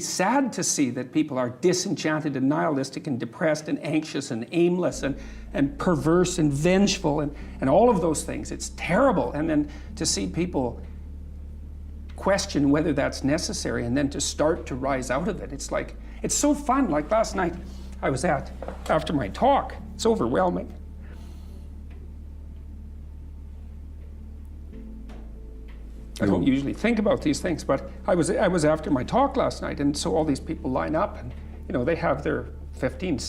sad to see that people are disenchanted and nihilistic and depressed and anxious and aimless and perverse and vengeful and all of those things. It's terrible. And then to see people question whether that's necessary and then to start to rise out of it. It's like, it's so fun. Like last night I was after my talk, it's overwhelming. I don't usually think about these things, but I was after my talk last night, and so all these people line up, and they have their 15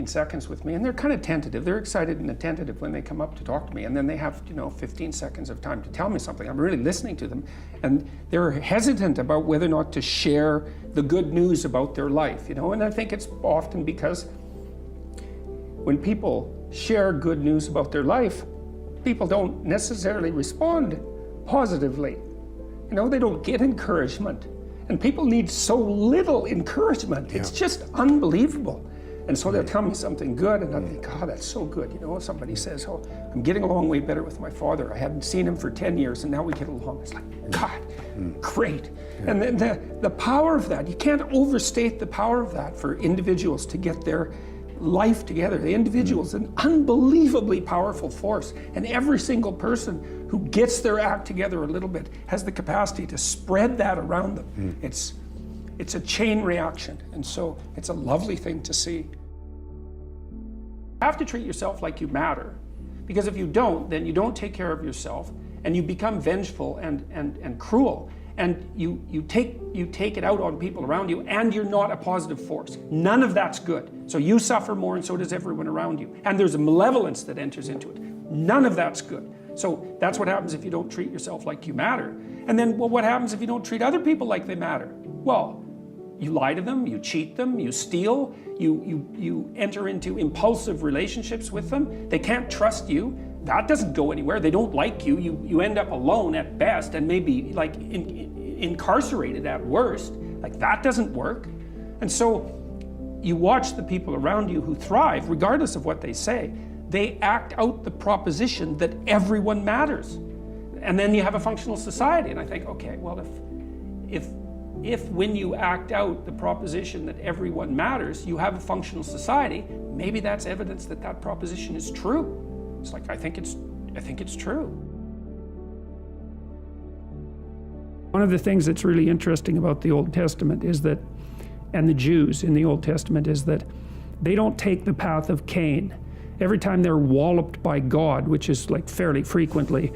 seconds with me, and they're kind of tentative. They're excited and attentive when they come up to talk to me, and then they have 15 seconds of time to tell me something. I'm really listening to them, and they're hesitant about whether or not to share the good news about their life, and I think it's often because when people share good news about their life, people don't necessarily respond positively. They don't get encouragement. And people need so little encouragement. It's just unbelievable. And so they'll tell me something good, and I think, oh, that's so good. Somebody says, oh, I'm getting along way better with my father. I hadn't seen him for 10 years, and now we get along. It's like, God, great. Yeah. And the power of that, you can't overstate the power of that for individuals to get their life together. The individual is an unbelievably powerful force, and every single person who gets their act together a little bit has the capacity to spread that around them. It's a chain reaction, and so it's a lovely thing to see. You have to treat yourself like you matter, because if you don't, then you don't take care of yourself, and you become vengeful and cruel, and you take it out on people around you, and you're not a positive force. None of that's good. So you suffer more, and so does everyone around you. And there's a malevolence that enters into it. None of that's good. So that's what happens if you don't treat yourself like you matter. And then, well, what happens if you don't treat other people like they matter? Well, you lie to them, you cheat them, you steal, you enter into impulsive relationships with them. They can't trust you. That doesn't go anywhere. They don't like you. You end up alone at best, and maybe like incarcerated at worst. Like, that doesn't work. And so you watch the people around you who thrive, regardless of what they say. They act out the proposition that everyone matters. And then you have a functional society. And I think, okay, well, if when you act out the proposition that everyone matters, you have a functional society, maybe that's evidence that that proposition is true. It's like, I think it's true. One of the things that's really interesting about the Old Testament is that, and the Jews in the Old Testament, is that they don't take the path of Cain. Every time they're walloped by God, which is like fairly frequently,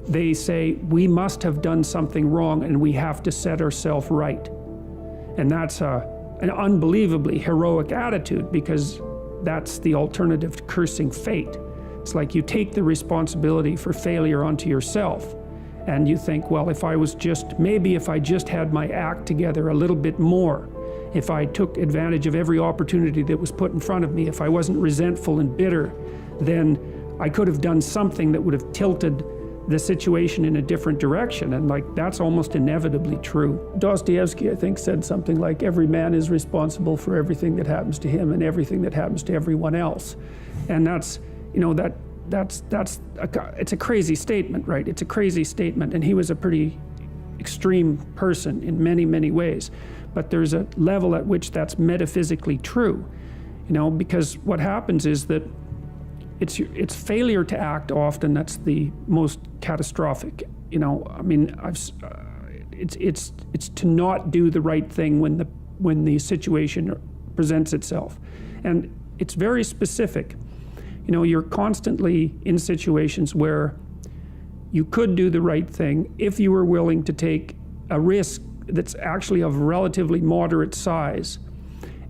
they say, we must have done something wrong and we have to set ourselves right. And that's an unbelievably heroic attitude, because that's the alternative to cursing fate. It's like you take the responsibility for failure onto yourself, and you think, well, if I just had my act together a little bit more, if I took advantage of every opportunity that was put in front of me, if I wasn't resentful and bitter, then I could have done something that would have tilted the situation in a different direction. And like, that's almost inevitably true. Dostoevsky, I think, said something like, every man is responsible for everything that happens to him and everything that happens to everyone else. And that's, it's a crazy statement, right? It's a crazy statement. And he was a pretty extreme person in many, many ways. But there's a level at which that's metaphysically true, because what happens is that it's failure to act often that's the most catastrophic. It's to not do the right thing when the situation presents itself, and it's very specific. You're constantly in situations where you could do the right thing if you were willing to take a risk that's actually of relatively moderate size,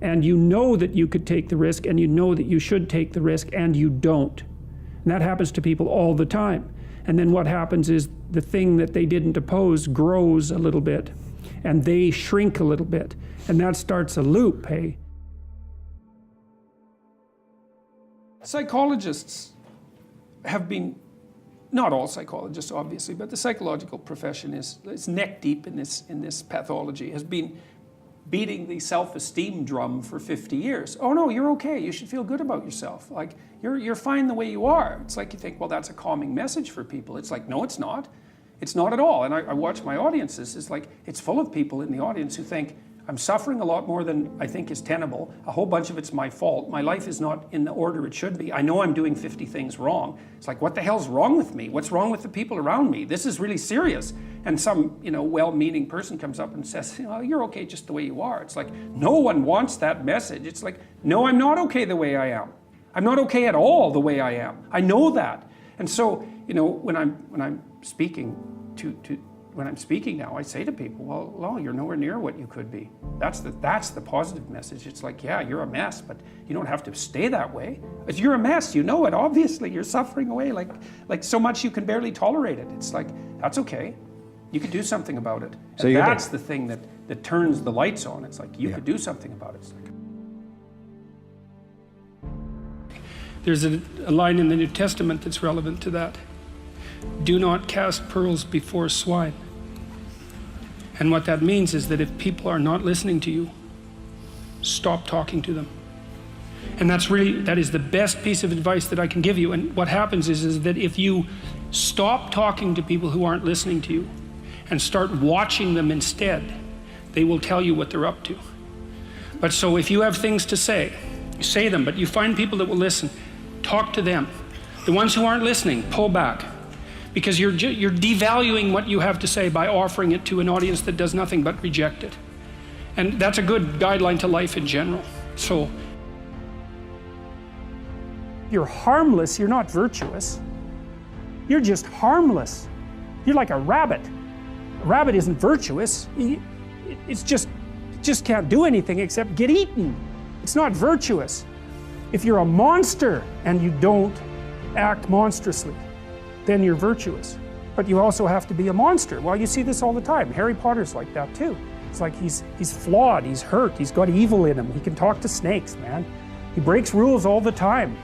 and you know that you could take the risk, and you know that you should take the risk, and you don't. And that happens to people all the time. And then what happens is the thing that they didn't oppose grows a little bit, and they shrink a little bit, and that starts a loop, hey? Psychologists have been, not all psychologists, obviously, but the psychological profession is neck deep in this pathology, has been beating the self-esteem drum for 50 years. Oh no, you're okay, you should feel good about yourself. Like, you're fine the way you are. It's like you think, well, that's a calming message for people. It's like, no, it's not. It's not at all. And I watch my audiences, it's like, it's full of people in the audience who think, I'm suffering a lot more than I think is tenable. A whole bunch of it's my fault. My life is not in the order it should be. I know I'm doing 50 things wrong. It's like, what the hell's wrong with me? What's wrong with the people around me? This is really serious. And some, well-meaning person comes up and says, you're okay just the way you are. It's like, no one wants that message. It's like, no, I'm not okay the way I am. I'm not okay at all the way I am. I know that. And so, when I'm speaking when I'm speaking now, I say to people, well, you're nowhere near what you could be. That's the positive message. It's like, yeah, you're a mess, but you don't have to stay that way. If you're a mess, you know it, obviously. You're suffering away like so much you can barely tolerate it. It's like, that's okay. You could do something about it. And that's the thing that turns the lights on. It's like, you could do something about it. It's like, there's a line in the New Testament that's relevant to that. Do not cast pearls before swine. And what that means is that if people are not listening to you, stop talking to them. And that is the best piece of advice that I can give you. And what happens is that if you stop talking to people who aren't listening to you and start watching them instead, they will tell you what they're up to. But so if you have things to say them, but you find people that will listen, talk to them. The ones who aren't listening, pull back. Because you're devaluing what you have to say by offering it to an audience that does nothing but reject it. And that's a good guideline to life in general. So, you're harmless, you're not virtuous. You're just harmless. You're like a rabbit. A rabbit isn't virtuous. It just can't do anything except get eaten. It's not virtuous. If you're a monster and you don't act monstrously, then you're virtuous. But you also have to be a monster. Well, you see this all the time. Harry Potter's like that too. It's like he's flawed, he's hurt, he's got evil in him. He can talk to snakes, man. He breaks rules all the time.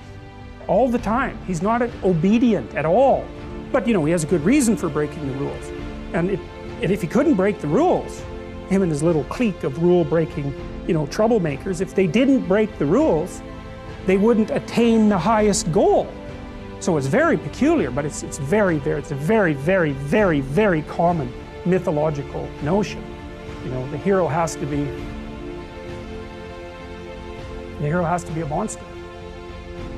All the time. He's not obedient at all. But he has a good reason for breaking the rules. And if he couldn't break the rules, him and his little clique of rule-breaking, troublemakers, if they didn't break the rules, they wouldn't attain the highest goal. So it's very peculiar, but it's a very, very, very, very common mythological notion. The hero has to be a monster,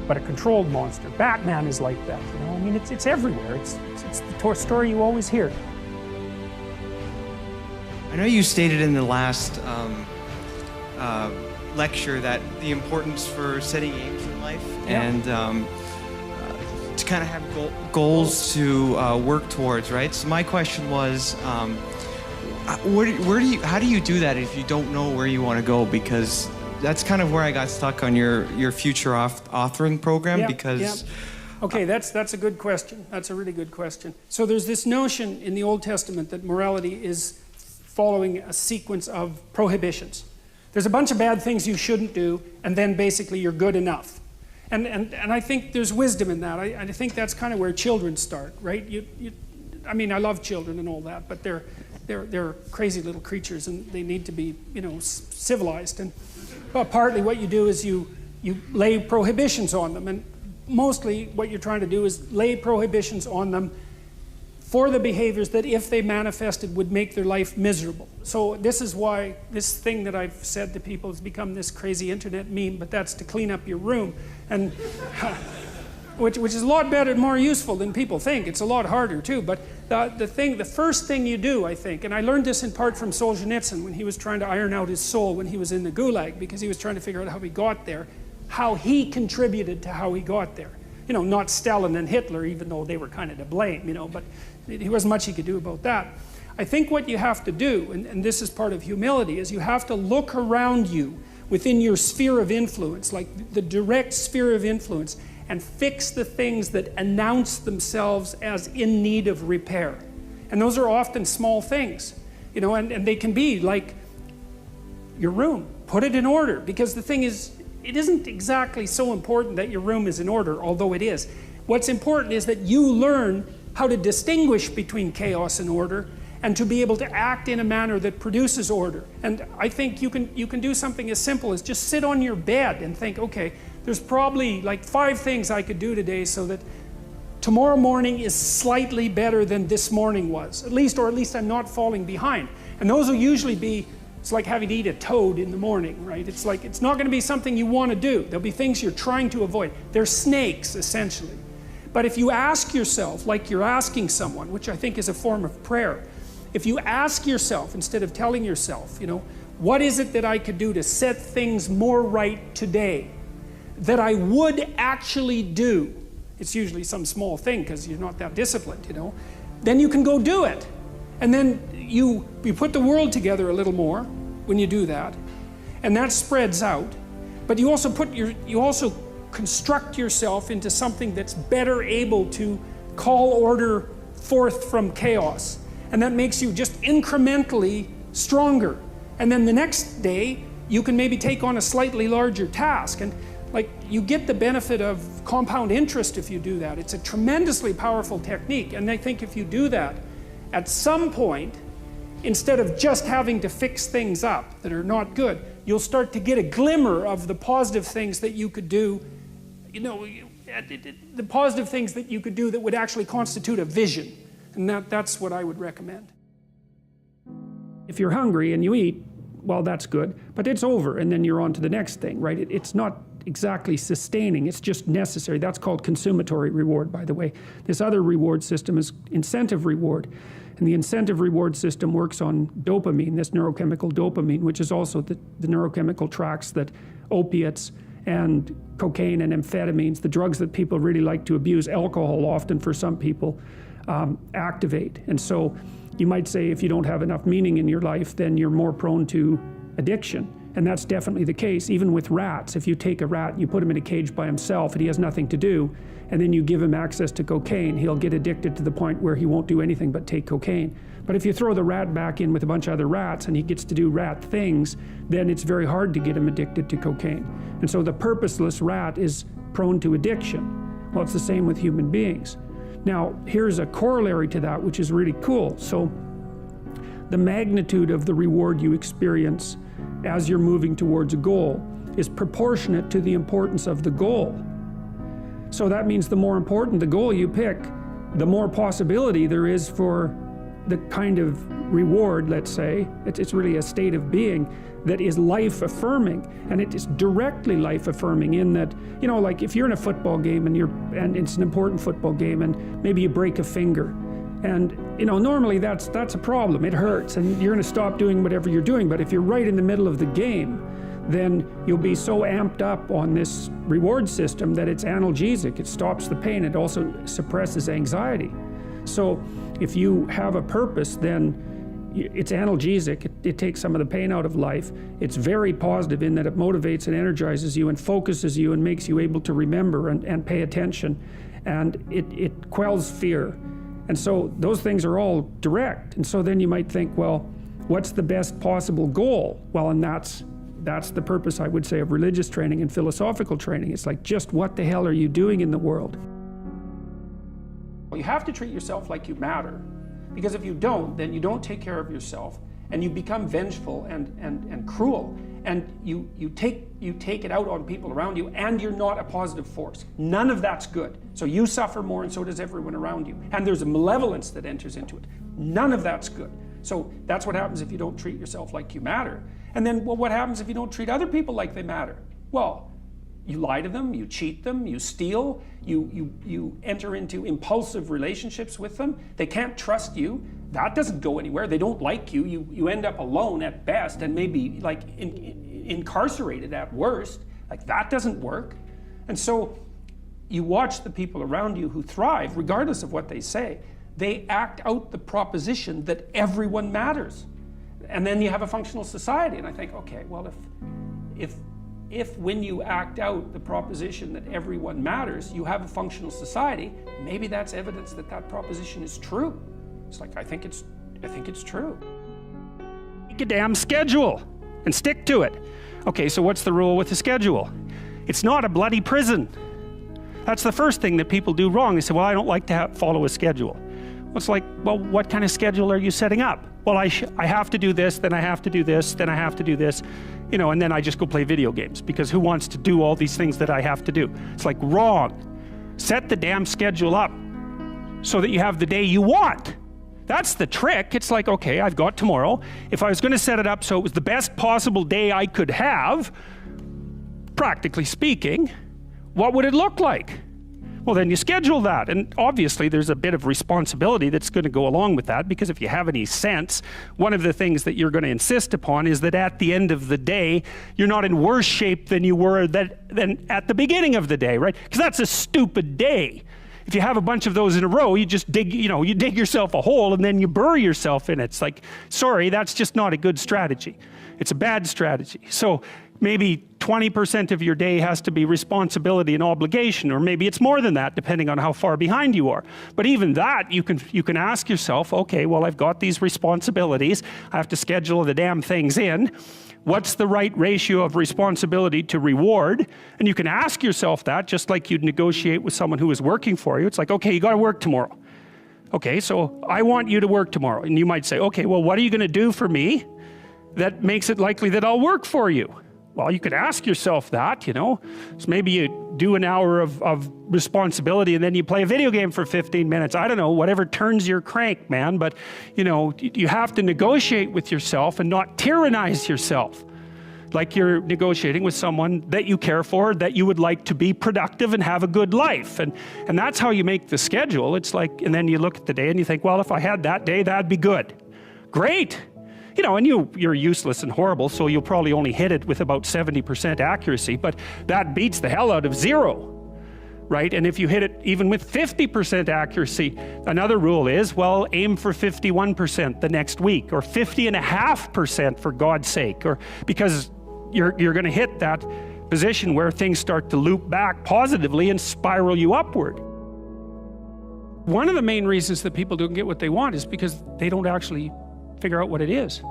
but a controlled monster. Batman is like that. It's everywhere. It's the story you always hear. I know you stated in the last lecture that the importance for setting aims in life and to kind of have goals to work towards, right? So my question was, how do you do that if you don't know where you want to go? Because that's kind of where I got stuck on your future authoring program. Okay, that's a good question. That's a really good question. So there's this notion in the Old Testament that morality is following a sequence of prohibitions. There's a bunch of bad things you shouldn't do, and then basically you're good enough. And I think there's wisdom in that. I think that's kind of where children start, right? I mean, I love children and all that, but they're crazy little creatures, and they need to be, civilized. And partly what you do is you lay prohibitions on them, and mostly what you're trying to do is lay prohibitions on them for the behaviors that, if they manifested, would make their life miserable. So this is why this thing that I've said to people has become this crazy internet meme, but that's to clean up your room, and which is a lot better and more useful than people think. It's a lot harder too, but the first thing you do, I think, and I learned this in part from Solzhenitsyn when he was trying to iron out his soul when he was in the Gulag, because he was trying to figure out how he got there, how he contributed to how he got there. Not Stalin and Hitler, even though they were kind of to blame, but there wasn't much he could do about that. I think what you have to do, and this is part of humility, is you have to look around you within your sphere of influence, like the direct sphere of influence, and fix the things that announce themselves as in need of repair. And those are often small things, and they can be like your room. Put it in order, because the thing is, it isn't exactly so important that your room is in order, although it is. What's important is that you learn how to distinguish between chaos and order, and to be able to act in a manner that produces order. And I think you can do something as simple as just sit on your bed and think, okay, there's probably like 5 things I could do today so that tomorrow morning is slightly better than this morning was, or at least I'm not falling behind. And those will usually be It's like having to eat a toad in the morning, right? It's like, it's not going to be something you want to do. There'll be things you're trying to avoid. They're snakes, essentially. But if you ask yourself, like you're asking someone, which I think is a form of prayer, if you ask yourself, instead of telling yourself, you know, what is it that I could do to set things more right today, that I would actually do? It's usually some small thing because you're not that disciplined, you know. Then you can go do it. And then you put the world together a little more when you do that. And that spreads out. But you also construct yourself into something that's better able to call order forth from chaos. And that makes you just incrementally stronger. And then the next day, you can maybe take on a slightly larger task. And like, you get the benefit of compound interest if you do that. It's a tremendously powerful technique. And I think if you do that, at some point, instead of just having to fix things up that are not good, you'll start to get a glimmer of the positive things that you could do, you know, the positive things that you could do that would actually constitute a vision. And that's what I would recommend. If you're hungry and you eat, well, that's good, but it's over and then you're on to the next thing, right? It's not exactly sustaining, it's just necessary. That's called consumatory reward, by the way. This other reward system is incentive reward. And the incentive reward system works on dopamine, this neurochemical dopamine, which is also the neurochemical tracks that opiates and cocaine and amphetamines, the drugs that people really like to abuse, alcohol often for some people, activate. And so you might say if you don't have enough meaning in your life, then you're more prone to addiction. And that's definitely the case, even with rats. If you take a rat and you put him in a cage by himself and he has nothing to do, and then you give him access to cocaine, he'll get addicted to the point where he won't do anything but take cocaine. But if you throw the rat back in with a bunch of other rats and he gets to do rat things, then it's very hard to get him addicted to cocaine. And so the purposeless rat is prone to addiction. Well, it's the same with human beings. Now, here's a corollary to that, which is really cool. So the magnitude of the reward you experience as you're moving towards a goal is proportionate to the importance of the goal. So that means the more important the goal you pick, the more possibility there is for the kind of reward, let's say, it's really a state of being that is life-affirming, and it is directly life-affirming in that, you know, like if you're in a football game and it's an important football game and maybe you break a finger, and you know, normally that's a problem. It hurts and you're going to stop doing whatever you're doing. But if you're right in the middle of the game, then you'll be so amped up on this reward system that it's analgesic. It stops the pain. It also suppresses anxiety. So if you have a purpose, then it's analgesic. It takes some of the pain out of life. It's very positive in that it motivates and energizes you and focuses you and makes you able to remember and pay attention. And it quells fear. And so those things are all direct. And so then you might think, well, what's the best possible goal? Well, and that's the purpose, I would say, of religious training and philosophical training. It's like, just what the hell are you doing in the world? You have to treat yourself like you matter. Because if you don't, then you don't take care of yourself and you become vengeful and cruel. And you take it out on people around you, and you're not a positive force. None of that's good. So you suffer more, and so does everyone around you. And there's a malevolence that enters into it. None of that's good. So that's what happens if you don't treat yourself like you matter. And then, well, what happens if you don't treat other people like they matter? Well, you lie to them, you cheat them, you steal, you enter into impulsive relationships with them. They can't trust you. That doesn't go anywhere. They don't like you. You end up alone at best and maybe like incarcerated at worst. Like, that doesn't work. And so you watch the people around you who thrive, regardless of what they say. They act out the proposition that everyone matters. And then you have a functional society. And I think, okay, well, if when you act out the proposition that everyone matters, you have a functional society, maybe that's evidence that that proposition is true. It's like, I think it's true. Make a damn schedule and stick to it. Okay, so what's the rule with the schedule? It's not a bloody prison. That's the first thing that people do wrong. They say, well, I don't like to follow a schedule. Well, it's like, well, what kind of schedule are you setting up? Well, I have to do this, then I have to do this, then I have to do this, you know, and then I just go play video games, because who wants to do all these things that I have to do? It's like, wrong. Set the damn schedule up so that you have the day you want. That's the trick. It's like, okay, I've got tomorrow. If I was going to set it up so it was the best possible day I could have, practically speaking, what would it look like? Well, then you schedule that. And obviously there's a bit of responsibility that's going to go along with that, because if you have any sense, one of the things that you're going to insist upon is that at the end of the day, you're not in worse shape than you were than at the beginning of the day, right? Because that's a stupid day. If you have a bunch of those in a row, you just dig, you dig yourself a hole and then you bury yourself in it. It's like, sorry, that's just not a good strategy. It's a bad strategy. So maybe 20% of your day has to be responsibility and obligation, or maybe it's more than that, depending on how far behind you are. But even that, you can ask yourself, okay, well, I've got these responsibilities. I have to schedule the damn things in. What's the right ratio of responsibility to reward? And you can ask yourself that, just like you'd negotiate with someone who is working for you. It's like, okay, you got to work tomorrow. Okay, so I want you to work tomorrow. And you might say, okay, well, what are you going to do for me that makes it likely that I'll work for you? Well, you could ask yourself that, So maybe you do an hour of responsibility and then you play a video game for 15 minutes. I don't know, whatever turns your crank, man. But, you have to negotiate with yourself and not tyrannize yourself. Like you're negotiating with someone that you care for, that you would like to be productive and have a good life. And that's how you make the schedule. It's like, and then you look at the day and you think, well, if I had that day, that'd be good. Great. And you're useless and horrible, so you'll probably only hit it with about 70% accuracy, but that beats the hell out of 0, right? And if you hit it even with 50% accuracy, another rule is, well, aim for 51% the next week, or 50.5% for God's sake, or because you're going to hit that position where things start to loop back positively and spiral you upward. One of the main reasons that people don't get what they want is because they don't actually figure out what it is.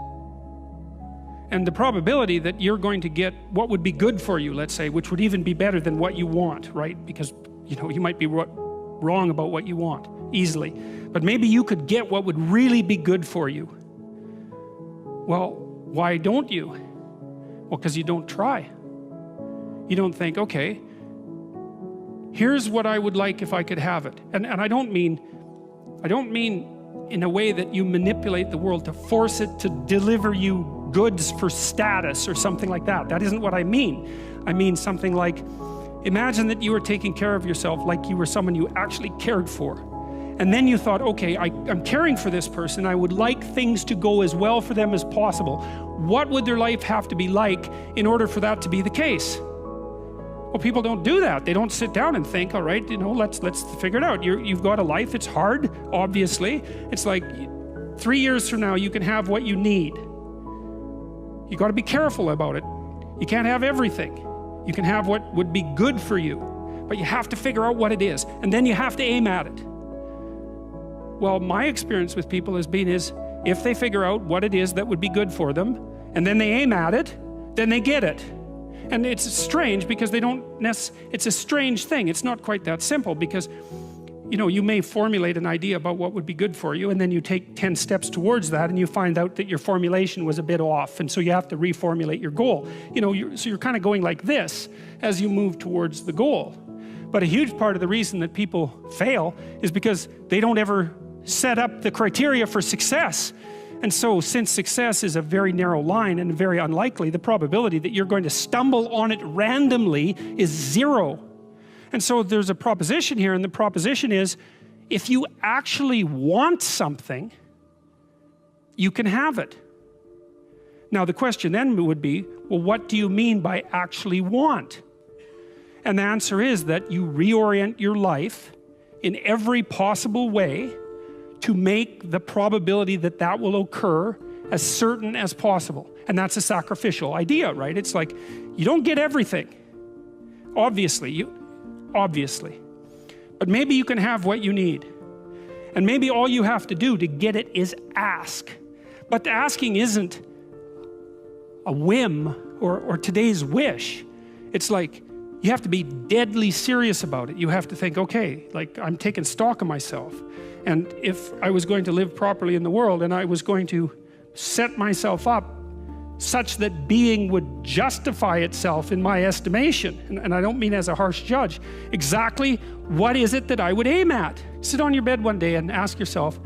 And the probability that you're going to get what would be good for you, let's say, which would even be better than what you want, right? Because, you might be wrong about what you want easily, but maybe you could get what would really be good for you. Well, why don't you? Well, because you don't try. You don't think, okay, here's what I would like if I could have it. And I don't mean in a way that you manipulate the world to force it to deliver you goods for status or something like that. That isn't what I mean. I mean something like, imagine that you were taking care of yourself like you were someone you actually cared for. And then you thought, okay, I'm caring for this person. I would like things to go as well for them as possible. What would their life have to be like in order for that to be the case? Well, people don't do that. They don't sit down and think, all right, let's figure it out. You've got a life. It's hard, obviously. It's like 3 years from now, you can have what you need. You got to be careful about it. You can't have everything. You can have what would be good for you, but you have to figure out what it is, and then you have to aim at it. Well, my experience with people has been is if they figure out what it is that would be good for them, and then they aim at it, then they get it. And it's strange because it's a strange thing. It's not quite that simple because, you may formulate an idea about what would be good for you, and then you take 10 steps towards that and you find out that your formulation was a bit off, and so you have to reformulate your goal. So you're kind of going like this as you move towards the goal. But a huge part of the reason that people fail is because they don't ever set up the criteria for success. And so since success is a very narrow line and very unlikely, the probability that you're going to stumble on it randomly is 0. And so there's a proposition here, and the proposition is, if you actually want something, you can have it. Now the question then would be, well, what do you mean by actually want? And the answer is that you reorient your life in every possible way to make the probability that that will occur as certain as possible. And that's a sacrificial idea, right? It's like, you don't get everything. Obviously. But maybe you can have what you need. And maybe all you have to do to get it is ask. But the asking isn't a whim or today's wish. It's like, you have to be deadly serious about it. You have to think, okay, like I'm taking stock of myself. And if I was going to live properly in the world and I was going to set myself up such that being would justify itself in my estimation, and I don't mean as a harsh judge, exactly what is it that I would aim at? Sit on your bed one day and ask yourself,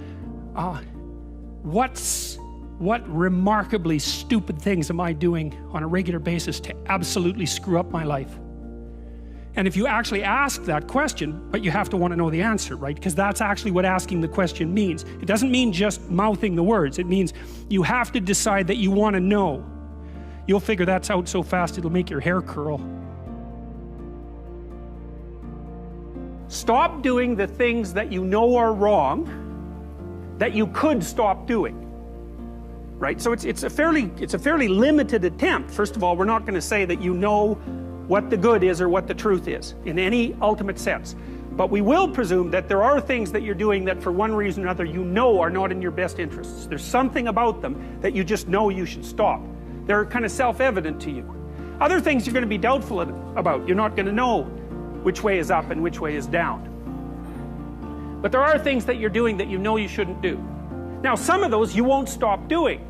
what remarkably stupid things am I doing on a regular basis to absolutely screw up my life? And if you actually ask that question, but you have to want to know the answer, right? Because that's actually what asking the question means. It doesn't mean just mouthing the words. It means you have to decide that you want to know. You'll figure that's out so fast it'll make your hair curl. Stop doing the things that you know are wrong that you could stop doing. Right? So it's a fairly limited attempt. First of all, we're not going to say that you know what the good is or what the truth is in any ultimate sense. But we will presume that there are things that you're doing that for one reason or another you know are not in your best interests. There's something about them that you just know you should stop. They're kind of self-evident to you. Other things you're going to be doubtful about. You're not going to know which way is up and which way is down. But there are things that you're doing that you know you shouldn't do. Now, some of those you won't stop doing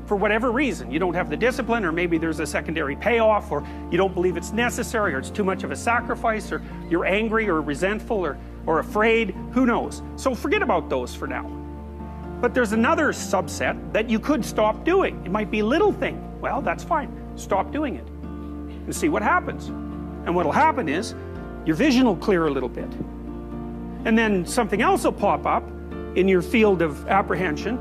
for whatever reason. You don't have the discipline, or maybe there's a secondary payoff, or you don't believe it's necessary, or it's too much of a sacrifice, or you're angry or resentful or afraid. Who knows? So forget about those for now. But there's another subset that you could stop doing. It might be a little thing. Well, that's fine. Stop doing it and see what happens. And what'll happen is your vision will clear a little bit. And then something else will pop up in your field of apprehension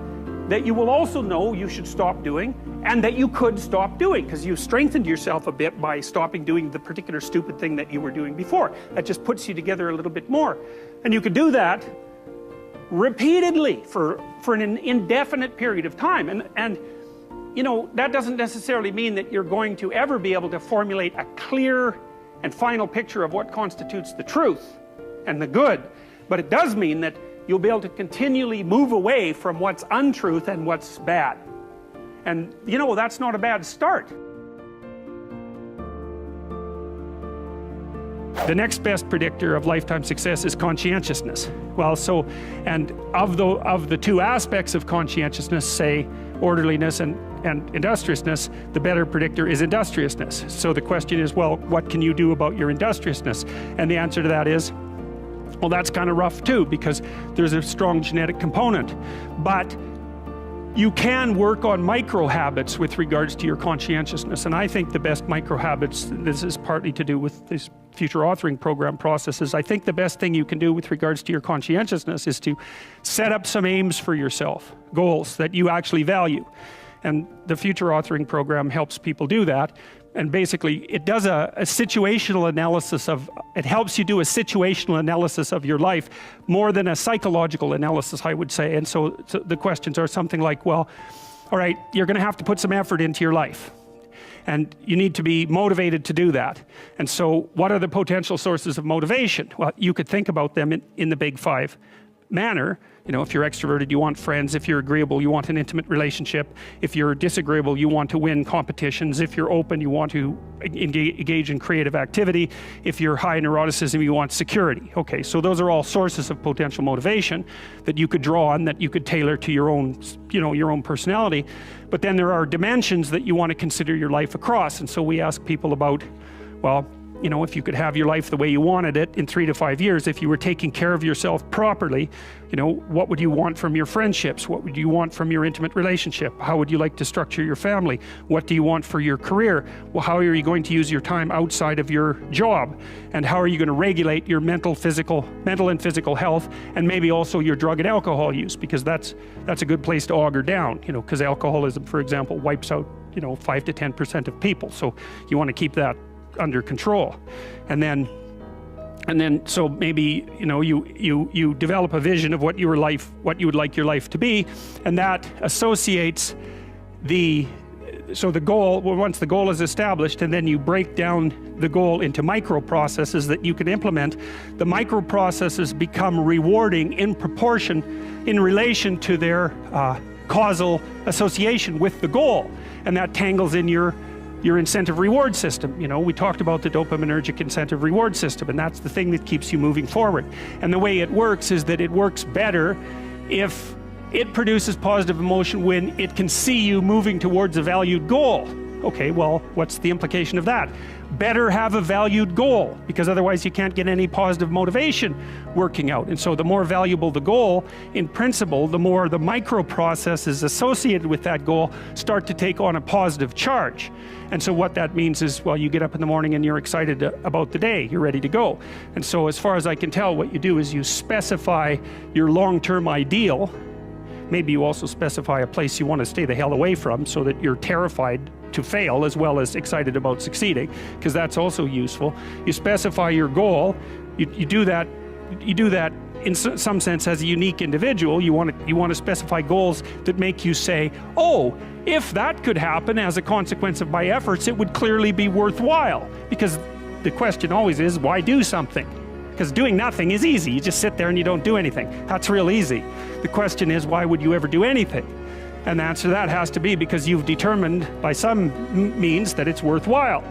that you will also know you should stop doing, and that you could stop doing, because you've strengthened yourself a bit by stopping doing the particular stupid thing that you were doing before. That just puts you together a little bit more. And you could do that repeatedly for an indefinite period of time. And you know, that doesn't necessarily mean that you're going to ever be able to formulate a clear and final picture of what constitutes the truth and the good. But it does mean that you'll be able to continually move away from what's untruth and what's bad. And you know, that's not a bad start. The next best predictor of lifetime success is conscientiousness. Well, so, and of the two aspects of conscientiousness, say orderliness and industriousness, the better predictor is industriousness. So the question is, well, what can you do about your industriousness? And the answer to that is, well, that's kind of rough too, because there's a strong genetic component. But you can work on micro habits with regards to your conscientiousness. And I think the best micro habits, this is partly to do with this future authoring program processes, I think the best thing you can do with regards to your conscientiousness is to set up some aims for yourself, goals that you actually value. And the future authoring program helps people do that. And basically it does a situational analysis of, it helps you do a situational analysis of your life more than a psychological analysis, I would say. And so the questions are something like, well, all right, you're going to have to put some effort into your life, and you need to be motivated to do that. And so what are the potential sources of motivation? Well, you could think about them in the big five manner. You know, if you're extroverted, you want friends. If you're agreeable, you want an intimate relationship. If you're disagreeable, you want to win competitions. If you're open, you want to engage in creative activity. If you're high neuroticism, you want security. Okay, so those are all sources of potential motivation that you could draw on, that you could tailor to your own, you know, your own personality. But then there are dimensions that you want to consider your life across. And so we ask people about, well, you know, if you could have your life the way you wanted it in 3 to 5 years, if you were taking care of yourself properly, you know, what would you want from your friendships? What would you want from your intimate relationship? How would you like to structure your family? What do you want for your career? Well, how are you going to use your time outside of your job? And how are you going to regulate your mental and physical health, and maybe also your drug and alcohol use? Because that's a good place to auger down, you know, because alcoholism, for example, wipes out, you know, 5 to 10% of people. So you want to keep that under control. And then so maybe, you know, you develop a vision of what you would like your life to be, and that associates the goal. Well, once the goal is established, and then you break down the goal into micro processes that you can implement, the micro processes become rewarding in proportion in relation to their causal association with the goal, and that tangles in your incentive reward system. You know, we talked about the dopaminergic incentive reward system, and that's the thing that keeps you moving forward. And the way it works is that it works better if it produces positive emotion when it can see you moving towards a valued goal. Okay, well, what's the implication of that? Better have a valued goal, because otherwise you can't get any positive motivation working out. And so the more valuable the goal, in principle, the more the micro processes associated with that goal start to take on a positive charge. And so what that means is, well, you get up in the morning and you're excited about the day, you're ready to go. And so as far as I can tell, what you do is you specify your long-term ideal. Maybe you also specify a place you want to stay the hell away from, so that you're terrified to fail as well as excited about succeeding, because that's also useful. You specify your goal. You do that in some sense as a unique individual. You want to specify goals that make you say, oh, if that could happen as a consequence of my efforts, it would clearly be worthwhile. Because the question always is, why do something? Because doing nothing is easy. You just sit there and you don't do anything. That's real easy. The question is, why would you ever do anything? And the answer to that has to be because you've determined by some means that it's worthwhile.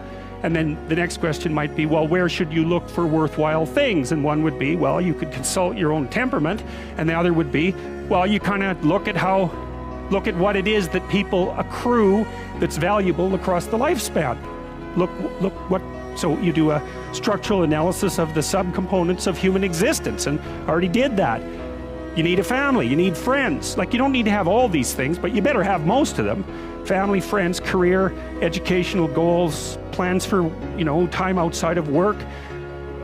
And then the next question might be, well, where should you look for worthwhile things? And one would be, well, you could consult your own temperament. And the other would be, well, you kind of look at what it is that people accrue that's valuable across the lifespan. So you do a structural analysis of the subcomponents of human existence, and already did that. You need a family, you need friends. Like, you don't need to have all these things, but you better have most of them. Family, friends, career, educational goals, plans for, time outside of work,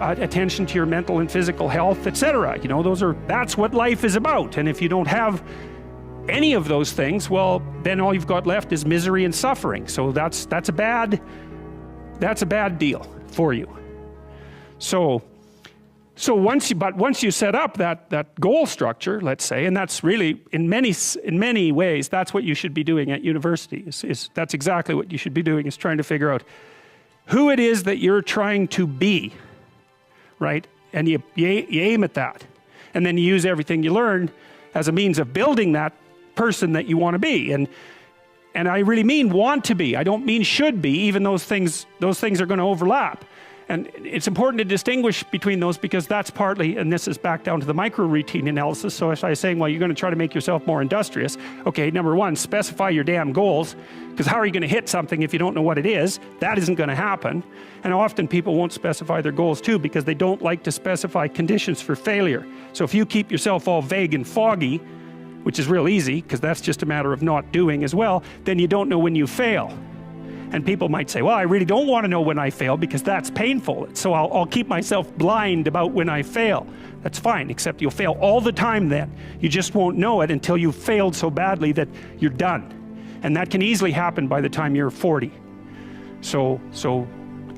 attention to your mental and physical health, etc. That's what life is about. And if you don't have any of those things, well, then all you've got left is misery and suffering. So that's a bad deal for you. So once you set up that goal structure, let's say, and that's really in many ways that's what you should be doing at university. That's exactly what you should be doing, is trying to figure out who it is that you're trying to be, right? And you aim at that, and then you use everything you learn as a means of building that person that you want to be. And I really mean want to be. I don't mean should be, even those things are going to overlap. And it's important to distinguish between those, because that's partly, and this is back down to the micro routine analysis. So if I was saying, well, you're going to try to make yourself more industrious. Okay, number one, specify your damn goals, because how are you going to hit something if you don't know what it is? That isn't going to happen. And often people won't specify their goals too, because they don't like to specify conditions for failure. So if you keep yourself all vague and foggy, which is real easy, because that's just a matter of not doing as well, then you don't know when you fail. And people might say, well, I really don't want to know when I fail, because that's painful. So I'll keep myself blind about when I fail. That's fine, except you'll fail all the time then. You just won't know it until you've failed so badly that you're done. And that can easily happen by the time you're 40. So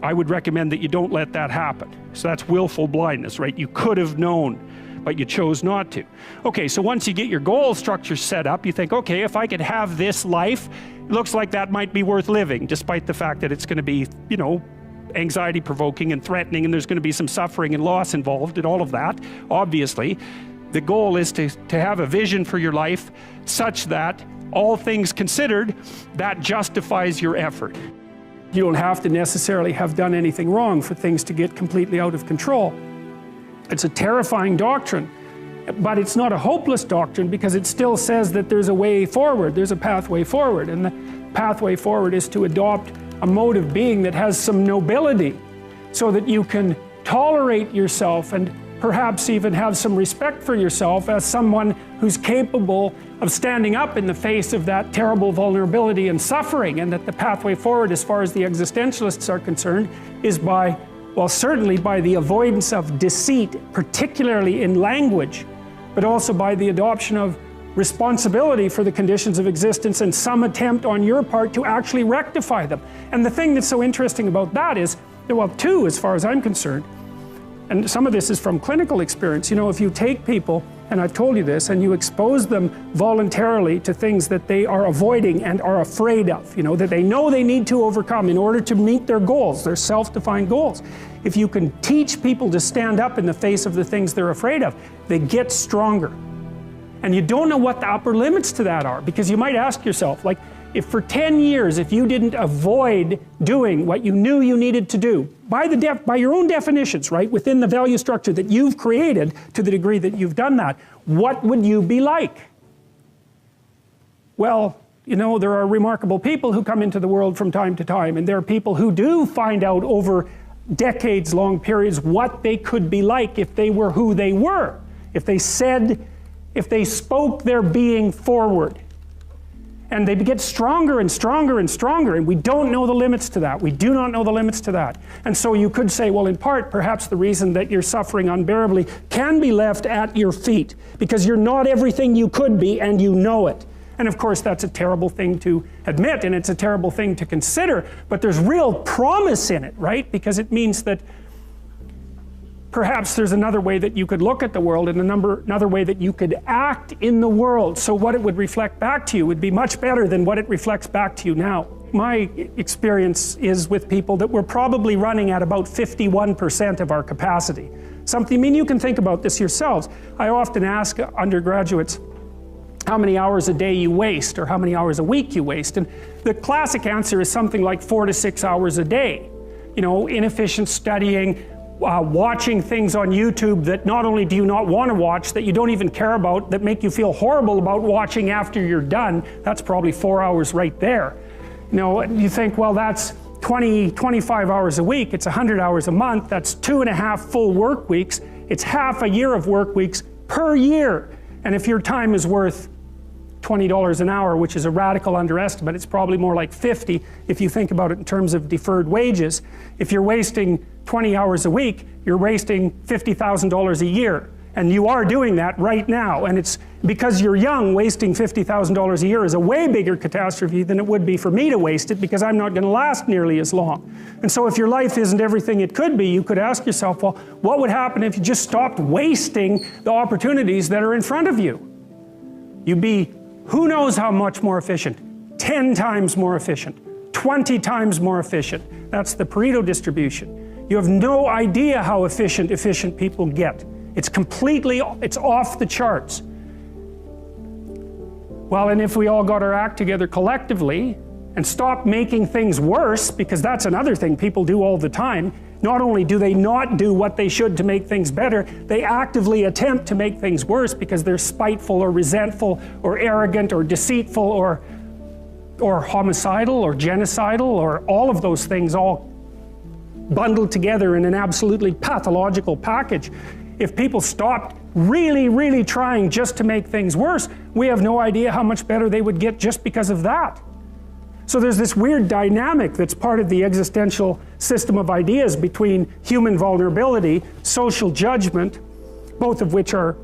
I would recommend that you don't let that happen. So that's willful blindness, right? You could have known, but you chose not to. Okay, so once you get your goal structure set up, you think, okay, if I could have this life, it looks like that might be worth living, despite the fact that it's going to be, anxiety provoking and threatening, and there's going to be some suffering and loss involved and all of that. Obviously, the goal is to have a vision for your life such that, all things considered, that justifies your effort. You don't have to necessarily have done anything wrong for things to get completely out of control. It's a terrifying doctrine, but it's not a hopeless doctrine, because it still says that there's a way forward, there's a pathway forward, and the pathway forward is to adopt a mode of being that has some nobility, so that you can tolerate yourself and perhaps even have some respect for yourself as someone who's capable of standing up in the face of that terrible vulnerability and suffering, and that the pathway forward, as far as the existentialists are concerned, is certainly by the avoidance of deceit, particularly in language, but also by the adoption of responsibility for the conditions of existence and some attempt on your part to actually rectify them. And the thing that's so interesting about that is, two, as far as I'm concerned, and some of this is from clinical experience. If you take people, and I've told you this, and you expose them voluntarily to things that they are avoiding and are afraid of, that they know they need to overcome in order to meet their goals, their self-defined goals. If you can teach people to stand up in the face of the things they're afraid of, they get stronger. And you don't know what the upper limits to that are, because you might ask yourself, like, if for 10 years, if you didn't avoid doing what you knew you needed to do, by your own definitions, right, within the value structure that you've created, to the degree that you've done that, what would you be like? Well, You know, there are remarkable people who come into the world from time to time, and there are people who do find out over decades-long periods what they could be like if they were who they were, if they spoke their being forward. And they get stronger and stronger and stronger, and we don't know the limits to that. We do not know the limits to that. And so you could say, well, in part, perhaps the reason that you're suffering unbearably can be left at your feet, because you're not everything you could be, and you know it. And of course, that's a terrible thing to admit, and it's a terrible thing to consider, but there's real promise in it, right? Because it means that perhaps there's another way that you could look at the world, and another way that you could act in the world, so what it would reflect back to you would be much better than what it reflects back to you now. My experience is with people that we're probably running at about 51% of our capacity. Something, I mean, you can think about this yourselves. I often ask undergraduates how many hours a day you waste, or how many hours a week you waste, and the classic answer is something like 4 to 6 hours a day. You know, inefficient studying, watching things on YouTube that not only do you not want to watch, that you don't even care about, that make you feel horrible about watching after you're done. That's probably 4 hours right there. You know, you think, well, that's 25 hours a week, it's 100 hours a month, that's 2.5 full work weeks, it's half a year of work weeks per year. And if your time is worth $20 an hour, which is a radical underestimate, it's probably more like 50 if you think about it in terms of deferred wages. If you're wasting 20 hours a week, you're wasting $50,000 a year. And you are doing that right now. And it's because you're young, wasting $50,000 a year is a way bigger catastrophe than it would be for me to waste it, because I'm not going to last nearly as long. And so if your life isn't everything it could be, you could ask yourself, well, what would happen if you just stopped wasting the opportunities that are in front of you? You'd be who knows how much more efficient? 10 times more efficient, 20 times more efficient. That's the Pareto distribution. You have no idea how efficient people get. It's off the charts. Well, and if we all got our act together collectively and stopped making things worse, because that's another thing people do all the time, not only do they not do what they should to make things better, they actively attempt to make things worse because they're spiteful or resentful or arrogant or deceitful or homicidal or genocidal or all of those things all bundled together in an absolutely pathological package. If people stopped really trying just to make things worse, we have no idea how much better they would get just because of that. So there's this weird dynamic that's part of the existential system of ideas between human vulnerability, social judgment, both of which are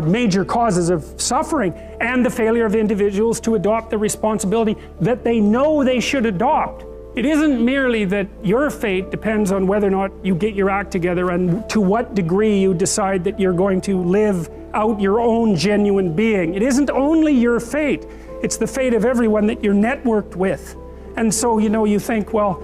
major causes of suffering, and the failure of individuals to adopt the responsibility that they know they should adopt. It isn't merely that your fate depends on whether or not you get your act together and to what degree you decide that you're going to live out your own genuine being. It isn't only your fate. It's the fate of everyone that you're networked with. And so, you know, you think, well,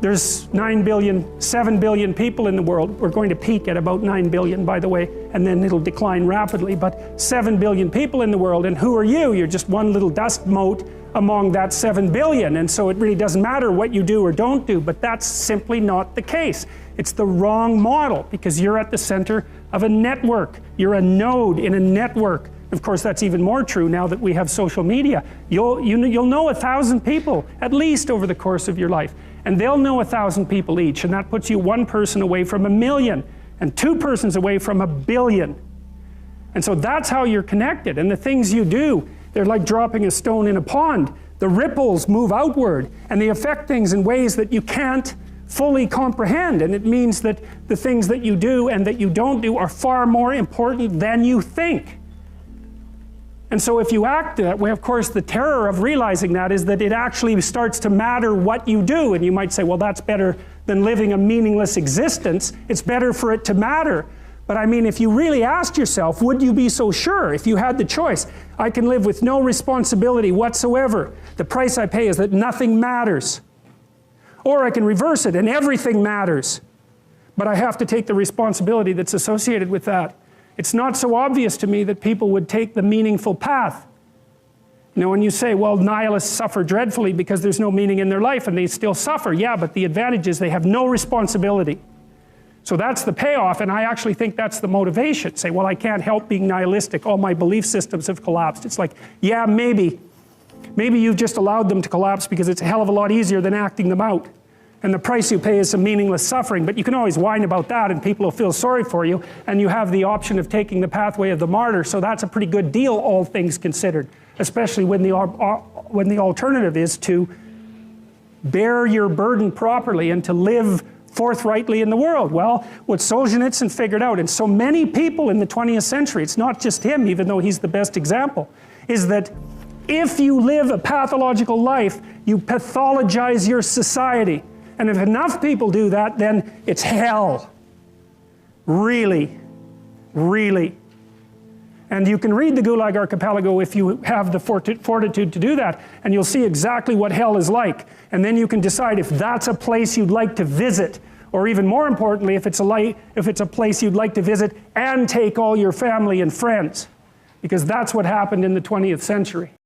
there's 7 billion people in the world. We're going to peak at about 9 billion, by the way, and then it'll decline rapidly, but 7 billion people in the world, and who are you? You're just one little dust mote among that 7 billion, and so it really doesn't matter what you do or don't do, but that's simply not the case. It's the wrong model, because you're at the center of a network. You're a node in a network. Of course, that's even more true now that we have social media. You'll know 1,000 people, at least over the course of your life. And they'll know 1,000 people each, and that puts you one person away from 1 million, and 2 persons away from 1 billion. And so that's how you're connected, and the things you do, they're like dropping a stone in a pond. The ripples move outward, and they affect things in ways that you can't fully comprehend, and it means that the things that you do and that you don't do are far more important than you think. And so if you act that way, of course, the terror of realizing that is that it actually starts to matter what you do. And you might say, well, that's better than living a meaningless existence. It's better for it to matter. But I mean, if you really asked yourself, would you be so sure if you had the choice? I can live with no responsibility whatsoever. The price I pay is that nothing matters. Or I can reverse it and everything matters. But I have to take the responsibility that's associated with that. It's not so obvious to me that people would take the meaningful path. You know, when you say, well, nihilists suffer dreadfully because there's no meaning in their life and they still suffer. Yeah, but the advantage is they have no responsibility. So that's the payoff, and I actually think that's the motivation. Say, well, I can't help being nihilistic. All my belief systems have collapsed. It's like, yeah, maybe. Maybe you've just allowed them to collapse because it's a hell of a lot easier than acting them out. And the price you pay is some meaningless suffering, but you can always whine about that and people will feel sorry for you, and you have the option of taking the pathway of the martyr, so that's a pretty good deal, all things considered, especially when the alternative is to bear your burden properly and to live forthrightly in the world. Well, what Solzhenitsyn figured out, and so many people in the 20th century, it's not just him, even though he's the best example, is that if you live a pathological life, you pathologize your society. And if enough people do that, then it's hell. Really, really. And you can read the Gulag Archipelago if you have the fortitude to do that, and you'll see exactly what hell is like. And then you can decide if that's a place you'd like to visit, or even more importantly, if it's a place you'd like to visit and take all your family and friends. Because that's what happened in the 20th century.